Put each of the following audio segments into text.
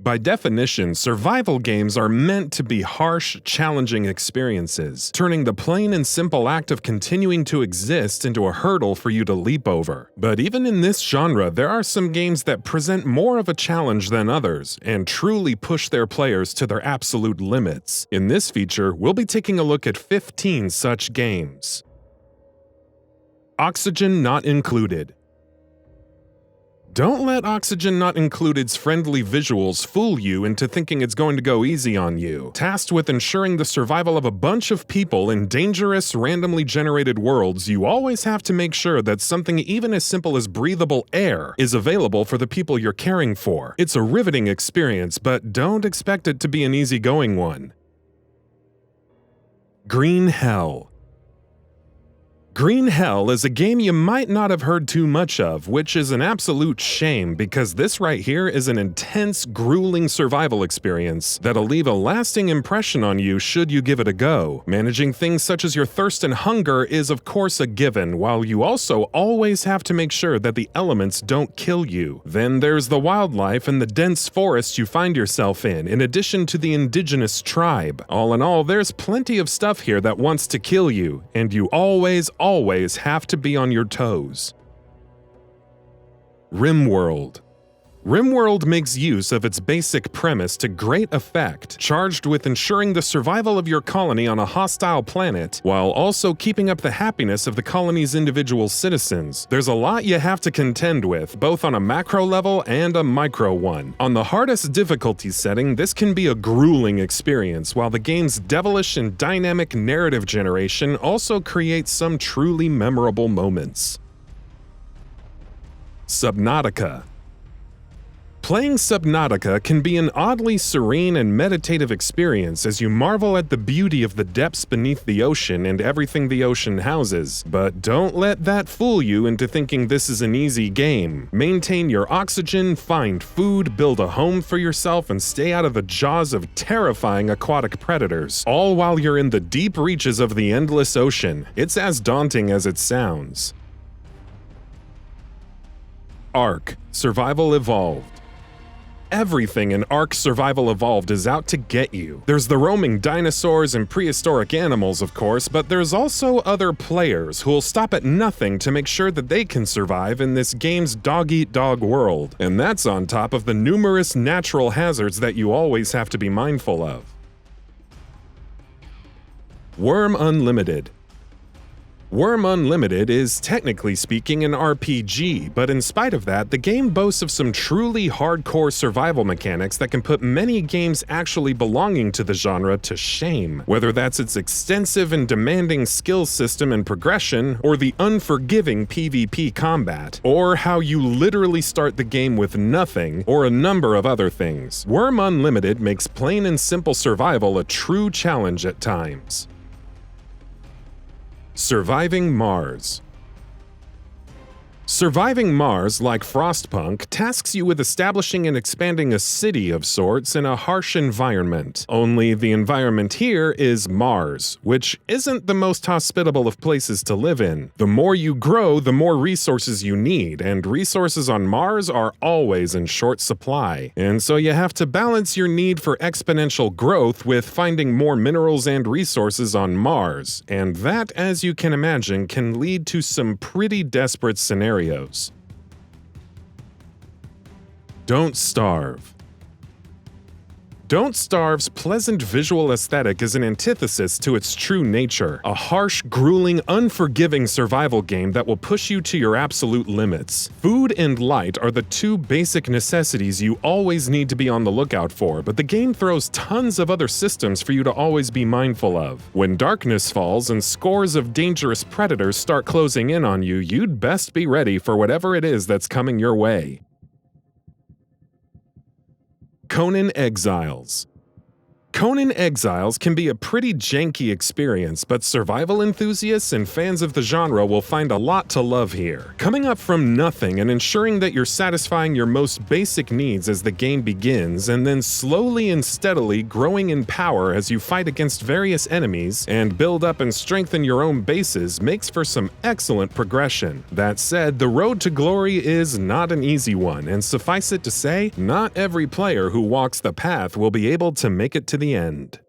By definition, survival games are meant to be harsh, challenging experiences, turning the plain and simple act of continuing to exist into a hurdle for you to leap over. But even in this genre, there are some games that present more of a challenge than others, and truly push their players to their absolute limits. In this feature, we'll be taking a look at 15 such games. Oxygen Not Included. Don't let Oxygen Not Included's friendly visuals fool you into thinking it's going to go easy on you. Tasked with ensuring the survival of a bunch of people in dangerous, randomly generated worlds, you always have to make sure that something even as simple as breathable air is available for the people you're caring for. It's a riveting experience, but don't expect it to be an easygoing one. Green Hell. Green Hell is a game you might not have heard too much of, which is an absolute shame because this right here is an intense, grueling survival experience that'll leave a lasting impression on you should you give it a go. Managing things such as your thirst and hunger is of course a given, while you also always have to make sure that the elements don't kill you. Then there's the wildlife and the dense forest you find yourself in addition to the indigenous tribe. All in all, there's plenty of stuff here that wants to kill you, and you always have to be on your toes. RIMWORLD. RIMWORLD makes use of its basic premise to great effect, charged with ensuring the survival of your colony on a hostile planet, while also keeping up the happiness of the colony's individual citizens. There's a lot you have to contend with, both on a macro level and a micro one. On the hardest difficulty setting, this can be a grueling experience, while the game's devilish and dynamic narrative generation also creates some truly memorable moments. SUBNAUTICA. Playing Subnautica can be an oddly serene and meditative experience as you marvel at the beauty of the depths beneath the ocean and everything the ocean houses. But don't let that fool you into thinking this is an easy game. Maintain your oxygen, find food, build a home for yourself, and stay out of the jaws of terrifying aquatic predators, all while you're in the deep reaches of the endless ocean. It's as daunting as it sounds. ARK: Survival Evolved. Everything in ARK Survival Evolved is out to get you. There's the roaming dinosaurs and prehistoric animals, of course, but there's also other players who'll stop at nothing to make sure that they can survive in this game's dog-eat-dog world. And that's on top of the numerous natural hazards that you always have to be mindful of. WURM Unlimited. WURM Unlimited is, technically speaking, an RPG, but in spite of that, the game boasts of some truly hardcore survival mechanics that can put many games actually belonging to the genre to shame. Whether that's its extensive and demanding skill system and progression, or the unforgiving PvP combat, or how you literally start the game with nothing, or a number of other things. WURM Unlimited makes plain and simple survival a true challenge at times. Surviving Mars. Surviving Mars, like Frostpunk, tasks you with establishing and expanding a city of sorts in a harsh environment. Only the environment here is Mars, which isn't the most hospitable of places to live in. The more you grow, the more resources you need, and resources on Mars are always in short supply. And so you have to balance your need for exponential growth with finding more minerals and resources on Mars, and that, as you can imagine, can lead to some pretty desperate scenarios. Don't Starve. Don't Starve's pleasant visual aesthetic is an antithesis to its true nature, a harsh, grueling, unforgiving survival game that will push you to your absolute limits. Food and light are the two basic necessities you always need to be on the lookout for, but the game throws tons of other systems for you to always be mindful of. When darkness falls and scores of dangerous predators start closing in on you, you'd best be ready for whatever it is that's coming your way. CONAN Exiles. Conan Exiles can be a pretty janky experience, but survival enthusiasts and fans of the genre will find a lot to love here. Coming up from nothing and ensuring that you're satisfying your most basic needs as the game begins, and then slowly and steadily growing in power as you fight against various enemies and build up and strengthen your own bases makes for some excellent progression. That said, the road to glory is not an easy one, and suffice it to say, not every player who walks the path will be able to make it to the end.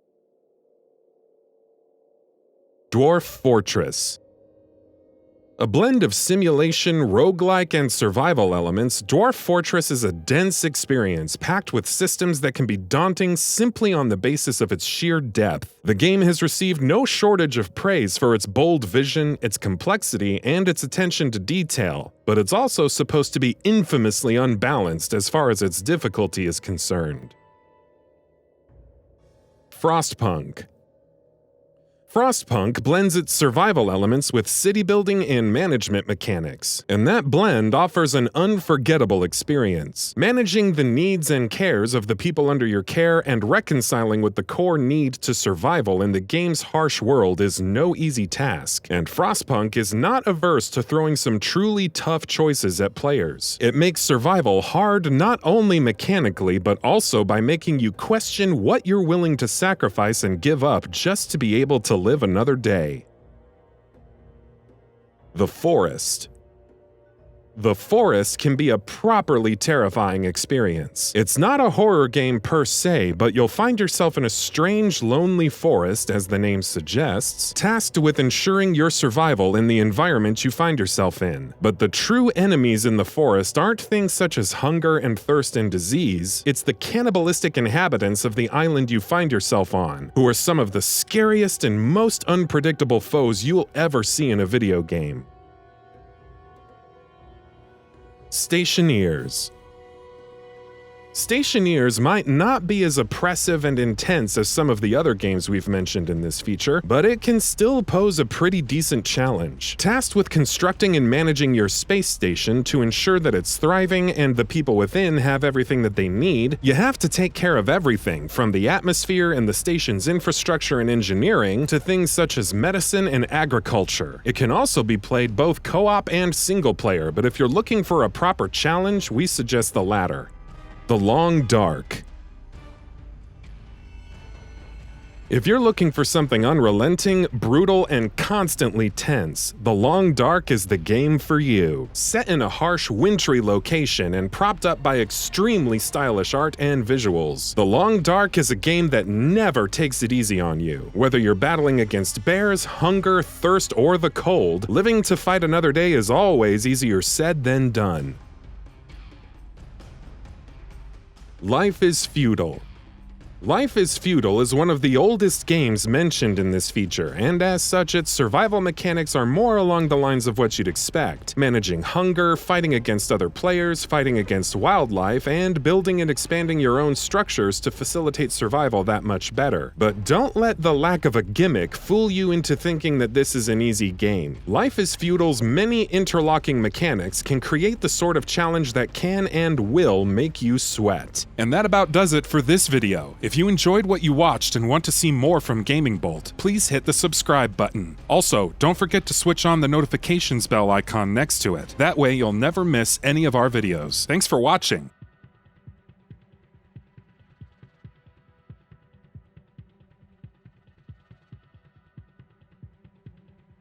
Dwarf Fortress. A blend of simulation, roguelike, and survival elements, Dwarf Fortress is a dense experience packed with systems that can be daunting simply on the basis of its sheer depth. The game has received no shortage of praise for its bold vision, its complexity, and its attention to detail, but it's also supposed to be infamously unbalanced as far as its difficulty is concerned. FROSTPUNK. FROSTPUNK blends its survival elements with city building and management mechanics, and that blend offers an unforgettable experience. Managing the needs and cares of the people under your care and reconciling with the core need to survival in the game's harsh world is no easy task, and FROSTPUNK is not averse to throwing some truly tough choices at players. It makes survival hard not only mechanically but also by making you question what you're willing to sacrifice and give up just to be able to live another day. The Forest. The Forest can be a properly terrifying experience. It's not a horror game per se, but you'll find yourself in a strange, lonely forest, as the name suggests, tasked with ensuring your survival in the environment you find yourself in. But the true enemies in the forest aren't things such as hunger and thirst and disease, it's the cannibalistic inhabitants of the island you find yourself on, who are some of the scariest and most unpredictable foes you'll ever see in a video game. STATIONEERS. Stationeers might not be as oppressive and intense as some of the other games we've mentioned in this feature, but it can still pose a pretty decent challenge. Tasked with constructing and managing your space station to ensure that it's thriving and the people within have everything that they need, you have to take care of everything from the atmosphere and the station's infrastructure and engineering to things such as medicine and agriculture. It can also be played both co-op and single player, but if you're looking for a proper challenge, we suggest the latter. The Long Dark. If you're looking for something unrelenting, brutal, and constantly tense, The Long Dark is the game for you. Set in a harsh, wintry location and propped up by extremely stylish art and visuals, The Long Dark is a game that never takes it easy on you. Whether you're battling against bears, hunger, thirst, or the cold, living to fight another day is always easier said than done. Life is Feudal. Life is Feudal is one of the oldest games mentioned in this feature, and as such its survival mechanics are more along the lines of what you'd expect, managing hunger, fighting against other players, fighting against wildlife, and building and expanding your own structures to facilitate survival that much better. But don't let the lack of a gimmick fool you into thinking that this is an easy game. Life is Feudal's many interlocking mechanics can create the sort of challenge that can and will make you sweat. And that about does it for this video. If you enjoyed what you watched and want to see more from GamingBolt, please hit the subscribe button. Also, don't forget to switch on the notifications bell icon next to it. That way you'll never miss any of our videos. Thanks for watching.